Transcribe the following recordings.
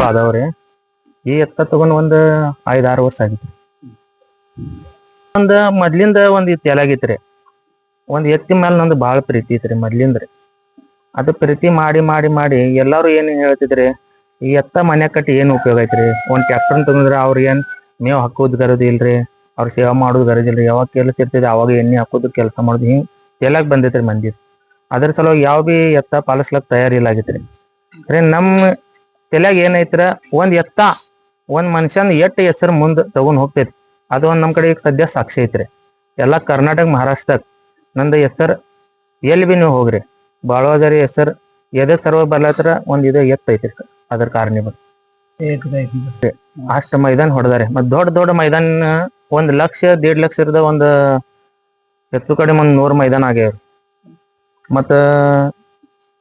ಅದಾವ್ರಿ. ಈ ಎತ್ತ ತಗೊಂಡ್ ಒಂದ್ 5-6 ವರ್ಷ ಆಗಿತ್ರಿ. ಮೊದ್ಲಿಂದ ಒಂದ್ ತೆಲಾಗಿತ್ರಿ. ಒಂದ್ ಎತ್ತಿನ ಮೇಲೆ ನಂದು ಬಾಳ ಪ್ರೀತಿ ಐತ್ರಿ ಮೊದ್ಲಿಂದ್ರಿ. ಅದು ಪ್ರೀತಿ ಮಾಡಿ ಮಾಡಿ ಮಾಡಿ ಎಲ್ಲಾರು ಏನ್ ಹೇಳ್ತಿದ್ರಿ, ಈ ಎತ್ತ ಮನೆ ಕಟ್ಟಿ ಏನ್ ಉಪಯೋಗ ಐತ್ರಿ, ಒಂದ್ ಟ್ರ್ಯಾಕ್ಟರ್ ತಗೊಂಡ್ರ ಅವ್ರ ಏನ್ ಮೇವ್ ಹಾಕೋದ್ ಗರಜ್ ಇಲ್ರಿ, ಅವ್ರ ಸೇವಾ ಮಾಡೋದ್ ಗರಜ್ ಇಲ್ರಿ, ಯಾವಾಗ ಕೆಲಸ ಇರ್ತೈತಿ ಅವಾಗ ಎಣ್ಣೆ ಹಾಕೋದು ಕೆಲಸ ಮಾಡೋದು ಹಿಂಗ್ ತೆಲಾಗ್ ಬಂದೈತ್ರಿ ಮಂದಿ. ಅದ್ರ ಸಲುವಾಗಿ ಯಾವ ಬಿ ಎತ್ತ ಪಾಲಿಸ್ಲಕ್ ತಯಾರಿಲ್ಲಾಗಿತ್ರಿ. ನಮ್ ತೆಲಾಗ ಏನೈತ್ರ, ಒಂದ್ ಮನುಷ್ಯನ್ ಎಷ್ಟ್ ಹೆಸರು ಮುಂದ್ ತಗೊಂಡ್ ಹೋಗ್ತೈತಿ ಅದು ಒಂದ್ ನಮ್ ಕಡೆ ಈಗ ಸದ್ಯ ಸಾಕ್ಷಿ ಐತ್ರಿ. ಎಲ್ಲಾ ಕರ್ನಾಟಕ ಮಹಾರಾಷ್ಟ್ರದಾಗ ನಂದು ಹೆಸರು ಎಲ್ಲಿ ಬಿ ನೀವು ಹೋಗ್ರಿ, ಬಾಳವಾಜರಿ ಹೆಸರು ಎದಕ್ ಸರ್ವ ಬರ್ಲತ್ರ ಒಂದ್ ಇದು ಎತ್ತೈತಿ ಅದ್ರ ಕಾರಣ ಅಷ್ಟ ಮೈದಾನ ಹೊಡೆದಾರೆ. ಮತ್ ದೊಡ್ಡ ದೊಡ್ಡ ಮೈದಾನ 1 ಲಕ್ಷ 1.5 ಲಕ್ಷ ಇರದ ಒಂದ್ ಹೆಚ್ಚು ಕಡೆ 100 ಮೈದಾನ ಆಗ್ಯಾವ್ರಿ. ಮತ್ತ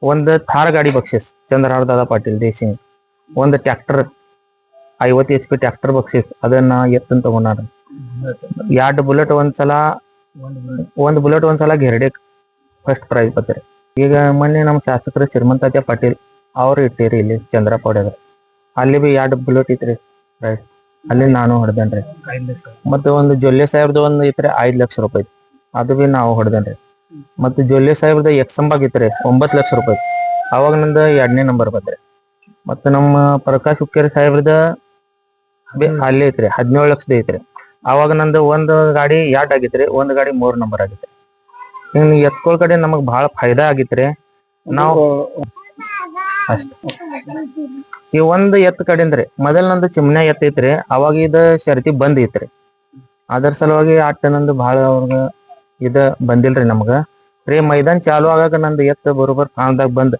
ಒಂದ್ ಥಾರ್ ಗಾಡಿ ಬಕ್ಷಿಸ್ ಚಂದ್ರಹಾರ್ ದಾದಾ ಪಾಟೀಲ್ ದೇಶಿಂಗ್, ಒಂದ್ ಟ್ರ್ಯಾಕ್ಟರ್ 50 HP ಟ್ರ್ಯಾಕ್ಟರ್ ಬಕ್ಷಿಸ್ ಅದನ್ನ ಎತ್ತನ್ ತಗೊಂಡಾರ. 2 ಬುಲೆಟ್ ಒಂದ್ ಬುಲೆಟ್ ಒಂದ್ಸಲ ಗೆರಡೆ ಫಸ್ಟ್ ಪ್ರೈಸ್ ಬತ್ರಿ. ಈಗ ಮೊನ್ನೆ ನಮ್ಮ ಶಾಸಕರು ಶ್ರೀಮಂತಾಜ ಪಾಟೀಲ್ ಅವ್ರು ಇಟ್ಟಿರಿ ಇಲ್ಲಿ ಚಂದ್ರಪೋಡ್ಯಾಗ, ಅಲ್ಲಿ ಬಿ 2 ಬುಲೆಟ್ ಐತ್ರಿ ಪ್ರೈಸ್, ಅಲ್ಲಿ ನಾನು ಹೊಡೆದೇನ್ರಿ. ಮತ್ತೆ ಒಂದು ಜೊಲ್ಲೆ ಸಾಹೇಬ್ದು ಒಂದ್ ಐತ್ರಿ 5 ಲಕ್ಷ ರೂಪಾಯಿ, ಅದು ಬಿ ನಾವು ಹೊಡೆದೇನ್ರಿ. ಮತ್ತೆ ಜೊಲ್ಲೆ ಸಾಹೇಬ್ದ ಎಕ್ಸಂಬಾಗ್ ಐತ್ರಿ 9 ಲಕ್ಷ ರೂಪಾಯಿ, ಅವಾಗ ನಂದು 2ನೇ ನಂಬರ್ ಬಂದ್ರಿ. ಮತ್ತೆ ನಮ್ಮ ಪ್ರಕಾಶ್ ಹುಕ್ಕೇರಿ ಸಾಹೇಬ್ರದ ಅಲ್ಲಿ ಐತ್ರಿ 17 ಲಕ್ಷದ ಐತ್ರಿ, ಅವಾಗ ನಂದು ಒಂದ್ ಗಾಡಿ 2 ಆಗಿತ್ರಿ, ಒಂದ್ ಗಾಡಿ 3 ನಂಬರ್ ಆಗಿತ್ರಿ. ಹಿಂಗ್ ಎತ್ಕೊಳ್ ಕಡೆ ನಮಗ್ ಬಹಳ ಫಾಯ್ದಾ ಆಗಿತ್ರಿ. ನಾವು ಅಷ್ಟ ಈ ಒಂದ್ ಎತ್ ಕಡೆಂದ್ರಿ ಮೊದಲ್ ನಂದು ಚಿಮ್ನೆ ಎತ್ ಐತ್ರಿ, ಅವಾಗ ಇದ ಶರ್ತಿ ಬಂದ್ ಐತ್ರಿ. ಅದ್ರ ಸಲುವಾಗಿ ನಂದು ಬಹಳ ಅವ್ರಗ ಇದ ಬಂದಿಲ್ರಿ ನಮ್ಗ. ಮೈದಾನ್ ಚಾಲು ಆಗಾಕ ನಂದು ಎತ್ ಬರೋಬರ್ ಕಾಲದಾಗ ಬಂದ್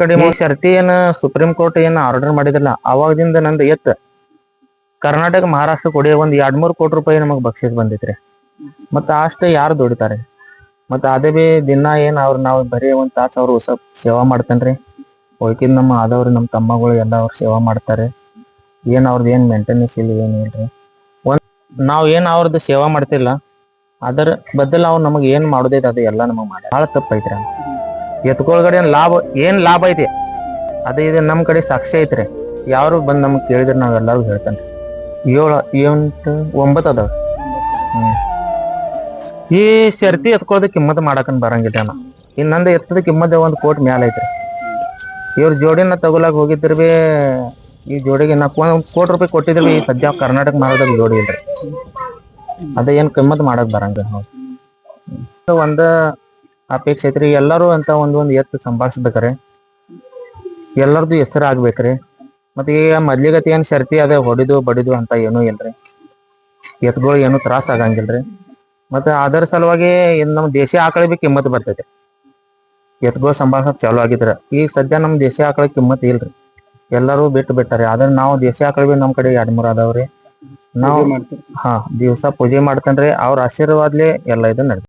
ಕಡಿಮೆ ಶರ್ತಿ ಏನ ಸುಪ್ರೀಂ ಕೋರ್ಟ್ ಏನ್ ಆರ್ಡರ್ ಮಾಡಿದ್ರಲ್ಲ, ಅವಾಗದಿಂದ ನಂದು ಎತ್ ಕರ್ನಾಟಕ ಮಹಾರಾಷ್ಟ್ರ ಕೊಡಿ ಒಂದ್ 2-3 ಕೋಟಿ ರೂಪಾಯಿ ನಮಗ್ ಬಕ್ಷಿಸ್ ಬಂದಿತ್ರಿ. ಮತ್ತ ಅಷ್ಟ ಯಾರು ದುಡಿತಾರೆ. ಮತ್ತ ಅದೇ ಬಿ ದಿನ ಏನ್ ನಾವು ಬರೀ 1 ತಾಸ ಅವ್ರು ಸೇವಾ ಮಾಡ್ತೇನ್ರಿ. ಹೋಯ್ಕಿದ್ ನಮ್ಮ ಆದವ್ರು ನಮ್ಮ ತಮ್ಮಗಳು ಎಲ್ಲ ಅವ್ರು ಸೇವಾ ಮಾಡ್ತಾರೆ. ಏನ್ ಅವ್ರದ್ದು ಏನ್ ಮೇಂಟೆನೆನ್ಸ್ ಇಲ್ಲ ಏನ್ ಇಲ್ರಿ. ನಾವ್ ಏನ್ ಅವ್ರದ್ದು ಸೇವಾ ಮಾಡ್ತಿಲ್ಲ, ಅದರ ಬದಲ್ ಅವ್ರು ನಮಗ್ ಏನ್ ಮಾಡೋದೈತೆ ಅದು ಎಲ್ಲ ನಮಗ್ ಮಾಡಿ ಬಹಳ ತಪ್ಪೈತ್ರಿ. ಎತ್ಕೊಳ್ಗಡೆ ಏನ್ ಲಾಭ ಐತಿ ಅದೇ ಇದು ನಮ್ ಕಡೆ ಸಾಕ್ಷಿ ಐತ್ರಿ. ಯಾರು ಬಂದ್ ನಮಗ್ ಕೇಳಿದ್ರೆ ನಾವ್ ಎಲ್ಲಾರು ಹೇಳ್ತೇನ್ರಿ. 7, 8, 9 ಅದಾವ. ಈ ಶರ್ತಿ ಎತ್ಕೊಳ್ಳೋದ ಕಿಮ್ಮತ್ ಮಾಡಕನ್ ಬರಂಗಿಲ್ಲ ನಾ. ಇನ್ನೊಂದು ಎತ್ತದ ಕಿಮ್ಮತ್ 1 ಕೋಟಿ ಮ್ಯಾಲ ಐತ್ರಿ. ಇವ್ರ ಜೋಡಿನ ತಗೊಲಾಕ್ ಹೋಗಿದ್ರ ಬಿ ಈ ಜೋಡಿಗೆ 1 ಕೋಟಿ ರೂಪಾಯಿ ಕೊಟ್ಟಿದ್ರ ಬಿ ಸದ್ಯ ಕರ್ನಾಟಕ ಮಾರದಾಗ ಜೋಡಿ ಇಲ್ರಿ. ಅದ ಏನ್ ಕಿಮ್ಮತ್ ಮಾಡಕ್ ಬರಂಗ. ಒಂದ ಅಪೇಕ್ಷೆ ಐತ್ರಿ, ಎಲ್ಲಾರು ಅಂತ ಒಂದೊಂದ್ ಎತ್ತು ಸಂಭಾಳ್ಸ್ಬೇಕ್ರಿ, ಎಲ್ಲರದು ಹೆಸರು ಆಗ್ಬೇಕ್ರಿ. ಮತ್ತೆ ಈಗ ಮೊದ್ಲಿಗತಿ ಏನ್ ಶರ್ತಿ ಅದೇ ಹೊಡಿದು ಬಡಿದು ಅಂತ ಏನೂ ಇಲ್ರಿ. ಎತ್ಗಳು ಏನು ತ್ರಾಸ ಆಗಂಗಿಲ್ರಿ. ಮತ್ತೆ ಅದರ ಸಲುವಾಗಿ ನಮ್ ದೇಶಿ ಆಕಳ ಬಿ ಕಿಮ್ಮತ್ ಬರ್ತೈತಿ ಎತ್ಗಳು ಸಂಭಾಳ್ಸಕ್ ಚಾಲು ಆಗಿದ್ರ. ಈಗ ಸದ್ಯ ನಮ್ ದೇಶಿ ಆಕಳ ಕಿಮ್ಮತ್ ಇಲ್ರಿ, ಎಲ್ಲರೂ ಬಿಟ್ಟಾರೆ. ಆದ್ರೆ ನಾವು ದೇಶಿ ಆಕಳ ಬಿ ನಮ್ ಕಡೆ 2-3 ಅದಾವ್ರಿ. ನಾವು ದಿವಸ ಪೂಜೆ ಮಾಡ್ತೇನ್ರಿ. ಅವ್ರ ಆಶೀರ್ವಾದ್ಲೆ ಎಲ್ಲ ಇದು ನಡ್ರಿ.